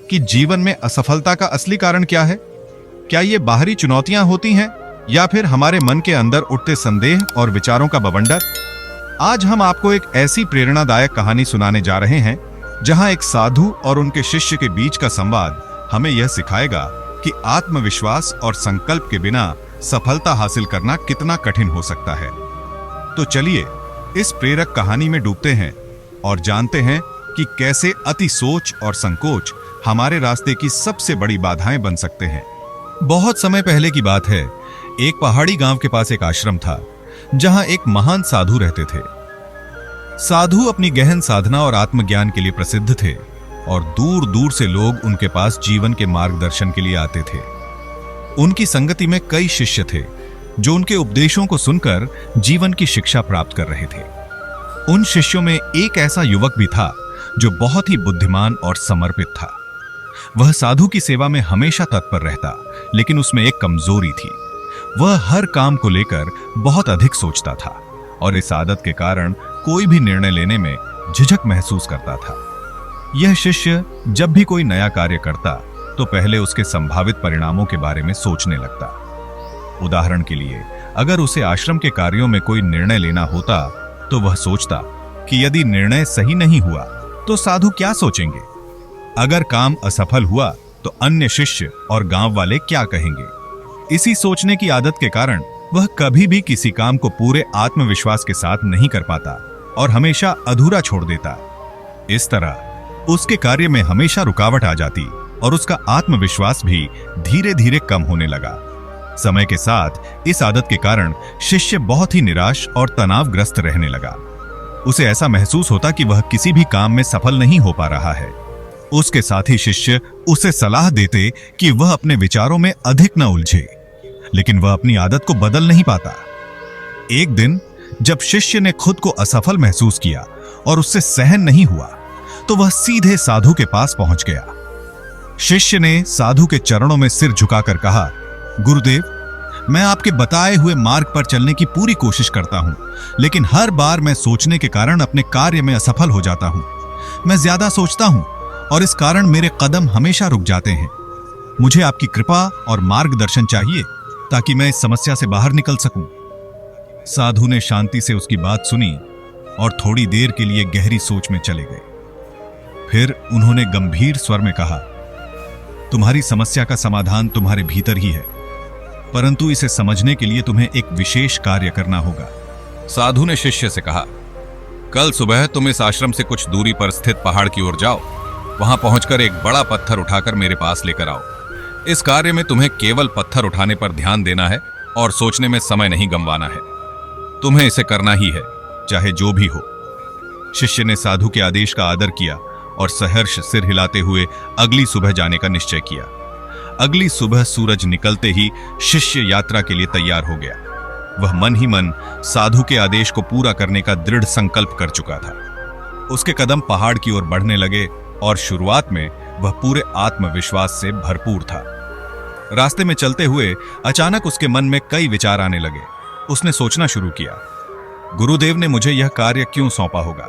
कि जीवन में असफलता का असली कारण क्या है। क्या ये बाहरी चुनौतियां होती हैं या फिर हमारे मन के अंदर उठते संदेह और विचारों का बवंडर। आज हम आपको एक ऐसी प्रेरणादायक कहानी सुनाने जा रहे हैं जहां एक साधु और उनके शिष्य के बीच का संवाद हमें यह सिखाएगा कि आत्मविश्वास और संकल्प के बिना सफलता हासिल करना कितना कठिन हो सकता है। तो चलिए इस प्रेरक कहानी में डूबते हैं और जानते हैं कि कैसे अति सोच और संकोच हमारे रास्ते की सबसे बड़ी बाधाएं बन सकते हैं। बहुत समय पहले की बात है। एक पहाड़ी गांव के पास एक आश्रम था जहां एक महान साधु रहते थे। साधु अपनी गहन साधना और आत्मज्ञान के लिए प्रसिद्ध थे और दूर दूर से लोग उनके पास जीवन के मार्गदर्शन के लिए आते थे। उनकी संगति में कई शिष्य थे जो उनके उपदेशों को सुनकर जीवन की शिक्षा प्राप्त कर रहे थे। उन शिष्यों में एक ऐसा युवक भी था जो बहुत ही बुद्धिमान और समर्पित था। वह साधु की सेवा में हमेशा तत्पर रहता, लेकिन उसमें एक कमजोरी थी। वह हर काम को लेकर बहुत अधिक सोचता था और इस आदत के कारण कोई भी निर्णय लेने में झिझक महसूस करता था। यह शिष्य जब भी कोई नया कार्य करता तो पहले उसके संभावित परिणामों के बारे में सोचने लगता। उदाहरण के लिए, अगर उसे आश्रम के कार्यों में कोई निर्णय लेना होता तो वह सोचता कि यदि निर्णय सही नहीं हुआ तो साधु क्या सोचेंगे। अगर काम असफल हुआ तो अन्य शिष्य और गांव वाले क्या कहेंगे। इसी सोचने की आदत के कारण वह कभी भी किसी काम को पूरे आत्मविश्वास के साथ नहीं कर पाता और हमेशा अधूरा छोड़ देता। इस तरह उसके कार्य में हमेशा रुकावट आ जाती और उसका आत्मविश्वास भी धीरे धीरे कम होने लगा। समय के साथ इस आदत के कारण शिष्य बहुत ही निराश और तनावग्रस्त रहने लगा। उसे ऐसा महसूस होता कि वह किसी भी काम में सफल नहीं हो पा रहा है। उसके साथी शिष्य उसे सलाह देते कि वह अपने विचारों में अधिक न उलझे, लेकिन वह अपनी आदत को बदल नहीं पाता। एक दिन जब शिष्य ने खुद को असफल महसूस किया और उससे सहन नहीं हुआ तो वह सीधे साधु के पास पहुंच गया। शिष्य ने साधु के चरणों में सिर झुकाकर कहा, गुरुदेव, मैं आपके बताए हुए मार्ग पर चलने की पूरी कोशिश करता हूं, लेकिन हर बार मैं सोचने के कारण अपने कार्य में असफल हो जाता हूं। मैं ज्यादा सोचता हूं और इस कारण मेरे कदम हमेशा रुक जाते हैं। मुझे आपकी कृपा और मार्गदर्शन चाहिए ताकि मैं इस समस्या से बाहर निकल सकूं। साधु ने शांति से उसकी बात सुनी और थोड़ी देर के लिए गहरी सोच में चले गए। फिर उन्होंने गंभीर स्वर में कहा, तुम्हारी समस्या का समाधान तुम्हारे भीतर ही है, परंतु इसे समझने के लिए तुम्हें एक विशेष कार्य करना होगा। साधु ने शिष्य से कहा, कल सुबह तुम इस आश्रम से कुछ दूरी पर स्थित पहाड़ की ओर जाओ। वहां पहुंचकर एक बड़ा पत्थर उठाकर मेरे पास लेकर आओ। इस कार्य में तुम्हें केवल पत्थर उठाने पर ध्यान देना है और सोचने में समय नहीं गंवाना है। तुम्हें इसे करना ही है, चाहे जो भी हो। शिष्य ने साधु के आदेश का आदर किया और सहर्ष सिर हिलाते हुए अगली सुबह जाने का निश्चय किया। अगली सुबह सूरज निकलते ही शिष्य यात्रा के लिए तैयार हो गया। वह मन ही मन साधु के आदेश को पूरा करने का दृढ़ संकल्प कर चुका था। उसके कदम पहाड़ की ओर बढ़ने लगे और शुरुआत में वह पूरे आत्मविश्वास से भरपूर था। रास्ते में चलते हुए अचानक उसके मन में कई विचार आने लगे। उसने सोचना शुरू किया, गुरुदेव ने मुझे यह कार्य क्यों सौंपा होगा?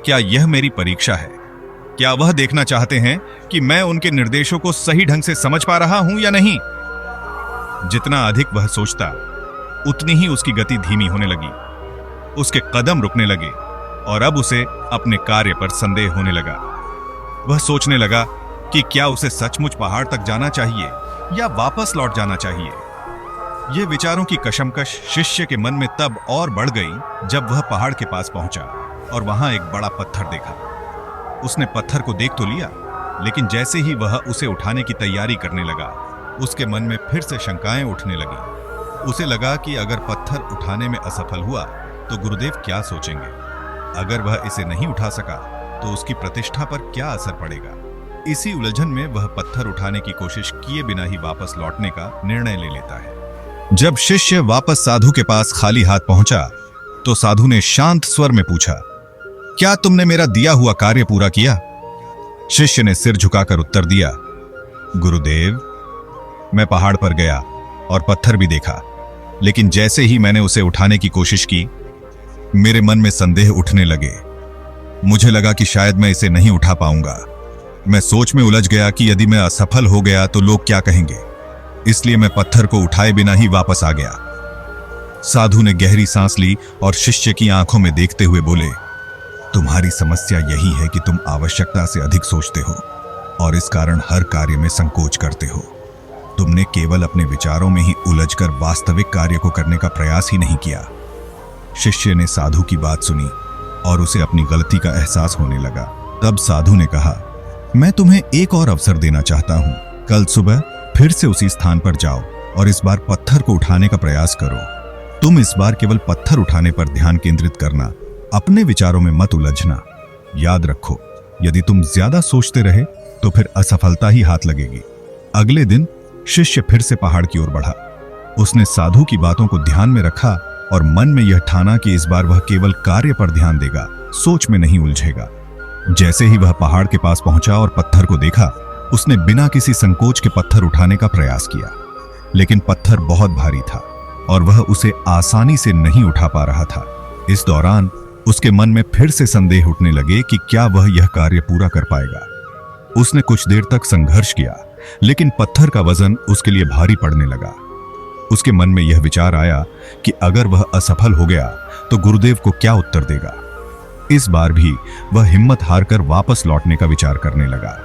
क्या यह मेरी परीक्षा है? क्या वह देखना चाहते हैं कि मैं उनके निर्देशों को सही ढंग से समझ पा रहा हूं या नहीं? जितना अधिक वह सोचता, उतनी ही उसकी गति धीमी होने लगी। उसके कदम रुकने लगे और अब उसे अपने कार्य पर संदेह होने लगा। वह सोचने लगा कि क्या उसे सचमुच पहाड़ तक जाना चाहिए या वापस लौट जाना चाहिए। ये विचारों की कशमकश शिष्य के मन में तब और बढ़ गई जब वह पहाड़ के पास पहुंचा और वहां एक बड़ा पत्थर देखा। उसने पत्थर को देख तो लिया, लेकिन जैसे ही वह उसे उठाने की तैयारी करने लगा, उसके मन में फिर से शंकाएं उठने लगी। उसे लगा कि अगर पत्थर उठाने में असफल हुआ तो गुरुदेव क्या सोचेंगे। अगर वह इसे नहीं उठा सका तो उसकी प्रतिष्ठा पर क्या असर पड़ेगा। इसी उलझन में वह पत्थर उठाने की कोशिश किए बिना ही वापस लौटने का निर्णय ले लेता है। जब शिष्य वापस साधु के पास खाली हाथ पहुंचा तो साधु ने शांत स्वर में पूछा, क्या तुमने मेरा दिया हुआ कार्य पूरा किया? शिष्य ने सिर झुकाकर उत्तर दिया, गुरुदेव, मैं पहाड़ पर गया और पत्थर भी देखा, लेकिन जैसे ही मैंने उसे उठाने की कोशिश की, मेरे मन में संदेह उठने लगे। मुझे लगा कि शायद मैं इसे नहीं उठा पाऊंगा। मैं सोच में उलझ गया कि यदि मैं असफल हो गया तो लोग क्या कहेंगे, इसलिए मैं पत्थर को उठाए बिना ही वापस आ गया। साधु ने गहरी सांस ली और शिष्य की आंखों में देखते हुए बोले, तुम्हारी समस्या यही है कि तुम आवश्यकता से अधिक सोचते हो और इस कारण हर कार्य में संकोच करते हो। तुमने केवल अपने विचारों में ही उलझकर वास्तविक कार्य को करने का प्रयास ही नहीं किया। शिष्य ने साधु की बात सुनी और उसे अपनी गलती का एहसास होने लगा। तब साधु ने कहा, मैं तुम्हें एक और अवसर देना चाहता हूं। कल सुबह फिर से उसी स्थान पर जाओ और इस बार पत्थर को उठाने का प्रयास करो। तुम इस बार केवल पत्थर उठाने पर ध्यान केंद्रित करना, अपने विचारों में मत उलझना। याद रखो, यदि तुम ज्यादा सोचते रहे तो फिर असफलता ही हाथ लगेगी। अगले दिन शिष्य फिर से पहाड़ की ओर बढ़ा। उसने साधु की बातों को ध्यान में रखा और मन में यह ठाना कि इस बार वह केवल कार्य पर ध्यान देगा, सोच में नहीं उलझेगा। जैसे ही वह पहाड़ के पास पहुंचा और पत्थर को देखा, उसने बिना किसी संकोच के पत्थर उठाने का प्रयास किया, लेकिन पत्थर बहुत भारी था और वह उसे आसानी से नहीं उठा पा रहा था। इस दौरान उसके मन में फिर से संदेह उठने लगे कि क्या वह यह कार्य पूरा कर पाएगा। उसने कुछ देर तक संघर्ष किया, लेकिन पत्थर का वजन उसके लिए भारी पड़ने लगा। उसके मन में यह विचार आया कि अगर वह असफल हो गया तो गुरुदेव को क्या उत्तर देगा। इस बार भी वह हिम्मत हारकर वापस लौटने का विचार करने लगा।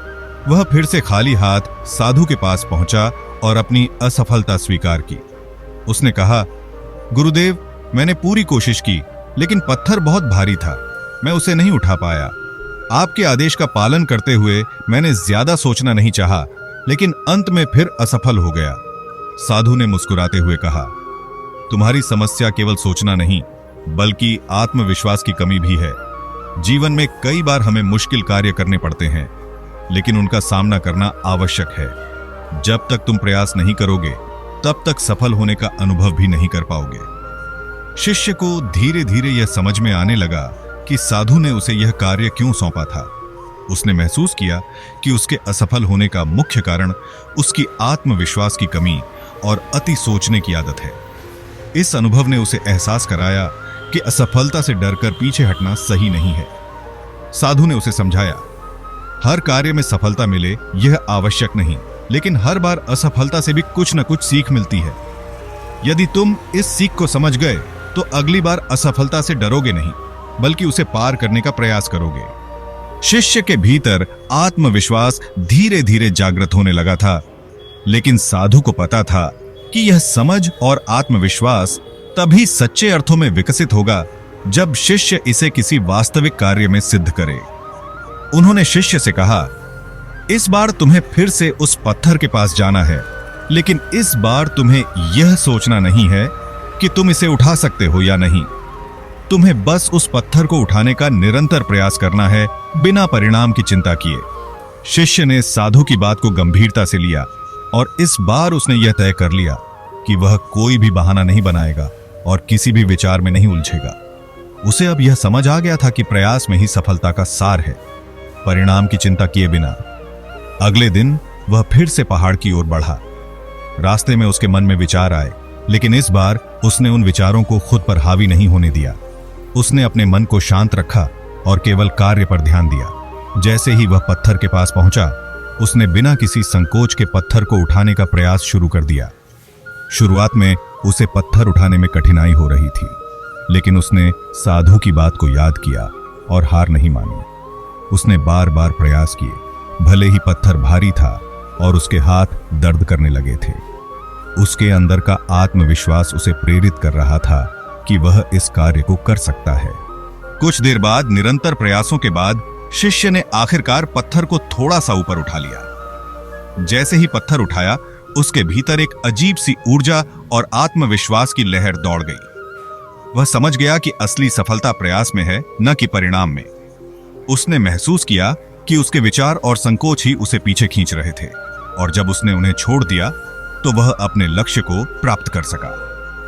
वह फिर से खाली हाथ साधु के पास पहुंचा और अपनी असफलता स्वीकार की। उसने कहा, गुरुदेव, मैंने पूरी कोशिश की, लेकिन पत्थर बहुत भारी था, मैं उसे नहीं उठा पाया। आपके आदेश का पालन करते हुए मैंने ज्यादा सोचना नहीं चाहा, लेकिन अंत में फिर असफल हो गया। साधु ने मुस्कुराते हुए कहा, तुम्हारी समस्या केवल सोचना नहीं, बल्कि आत्मविश्वास की कमी भी है। जीवन में कई बार हमें मुश्किल कार्य करने पड़ते हैं, लेकिन उनका सामना करना आवश्यक है। जब तक तुम प्रयास नहीं करोगे, तब तक सफल होने का अनुभव भी नहीं कर पाओगे। शिष्य को धीरे धीरे यह समझ में आने लगा कि साधु ने उसे यह कार्य क्यों सौंपा था। उसने महसूस किया कि उसके असफल होने का मुख्य कारण उसकी आत्मविश्वास की कमी और अति सोचने की आदत है। इस अनुभव ने उसे एहसास कराया कि असफलता से डरकर पीछे हटना सही नहीं है। साधु ने उसे समझाया, हर कार्य में सफलता मिले यह आवश्यक नहीं, लेकिन हर बार असफलता से भी कुछ न कुछ सीख मिलती है। यदि तुम इस सीख को समझ गए तो अगली बार असफलता से डरोगे नहीं, बल्कि उसे पार करने का प्रयास करोगे। शिष्य के भीतर आत्मविश्वास धीरे धीरे जागृत होने लगा था, लेकिन साधु को पता था कि यह समझ और आत्मविश्वास तभी सच्चे अर्थों में विकसित होगा जब शिष्य इसे किसी वास्तविक कार्य में सिद्ध करे। उन्होंने शिष्य से कहा, इस बार तुम्हें फिर से उस पत्थर के पास जाना है, लेकिन इस बार तुम्हें यह सोचना नहीं है कि तुम इसे उठा सकते हो या नहीं। तुम्हें बस उस पत्थर को उठाने का निरंतर प्रयास करना है, बिना परिणाम की चिंता किए। शिष्य ने साधु की बात को गंभीरता से लिया और इस बार उसने यह तय कर लिया कि वह कोई भी बहाना नहीं बनाएगा और किसी भी विचार में नहीं उलझेगा। उसे अब यह समझ आ गया था कि प्रयास में ही सफलता का सार है, परिणाम की चिंता किए बिना। अगले दिन वह फिर से पहाड़ की ओर बढ़ा। रास्ते में उसके मन में विचार आए, लेकिन इस बार उसने उन विचारों को खुद पर हावी नहीं होने दिया। उसने अपने मन को शांत रखा और केवल कार्य पर ध्यान दिया। जैसे ही वह पत्थर के पास पहुंचा, उसने बिना किसी संकोच के पत्थर को उठाने का प्रयास शुरू कर दिया। शुरुआत में उसे पत्थर उठाने में कठिनाई हो रही थी, लेकिन उसने साधु की बात को याद किया और हार नहीं मानी। उसने बार बार प्रयास किए, भले ही पत्थर भारी था और उसके हाथ दर्द करने लगे थे। उसके अंदर का आत्मविश्वास उसे प्रेरित कर रहा था कि वह इस कार्य को कर सकता है। कुछ देर बाद निरंतर प्रयासों के बाद शिष्य ने आखिरकार पत्थर को थोड़ा सा ऊपर उठा लिया। जैसे ही पत्थर उठाया, उसके भीतर एक अजीब सी ऊर्जा और आत्मविश्वास की लहर दौड़ गई। वह समझ गया कि असली सफलता प्रयास में है, न कि परिणाम में। उसने महसूस किया कि उसके विचार और संकोच ही उसे पीछे खींच रहे थे, और जब उसने उन्हें छोड़ दिया तो वह अपने लक्ष्य को प्राप्त कर सका।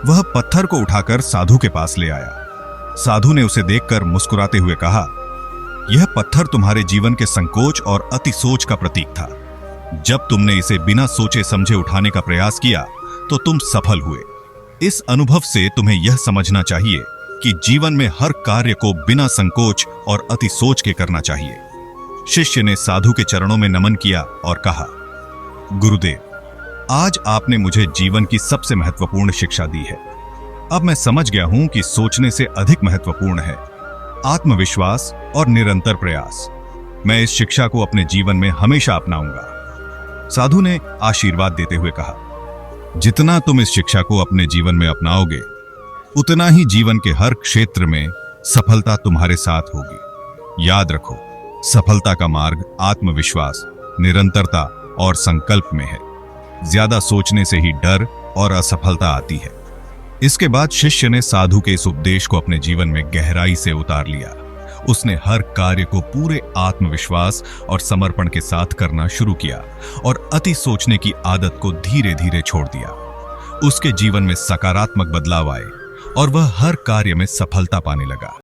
वह पत्थर को उठाकर साधु के पास ले आया। साधु ने उसे देखकर मुस्कुराते हुए कहा, यह पत्थर तुम्हारे जीवन के संकोच और अति सोच का प्रतीक था। जब तुमने इसे बिना सोचे समझे उठाने का प्रयास किया तो तुम सफल हुए। इस अनुभव से तुम्हें यह समझना चाहिए कि जीवन में हर कार्य को बिना संकोच और अति सोच के करना चाहिए। शिष्य ने साधु के चरणों में नमन किया और कहा, गुरुदेव, आज आपने मुझे जीवन की सबसे महत्वपूर्ण शिक्षा दी है। अब मैं समझ गया हूं कि सोचने से अधिक महत्वपूर्ण है आत्मविश्वास और निरंतर प्रयास। मैं इस शिक्षा को अपने जीवन में हमेशा अपनाऊंगा। साधु ने आशीर्वाद देते हुए कहा, जितना तुम इस शिक्षा को अपने जीवन में अपनाओगे, उतना ही जीवन के हर क्षेत्र में सफलता तुम्हारे साथ होगी। याद रखो, सफलता का मार्ग आत्मविश्वास, निरंतरता और संकल्प में है। ज्यादा सोचने से ही डर और असफलता आती है। इसके बाद शिष्य ने साधु के इस उपदेश को अपने जीवन में गहराई से उतार लिया। उसने हर कार्य को पूरे आत्मविश्वास और समर्पण के साथ करना शुरू किया और अति सोचने की आदत को धीरे धीरे छोड़ दिया। उसके जीवन में सकारात्मक बदलाव आए और वह हर कार्य में सफलता पाने लगा।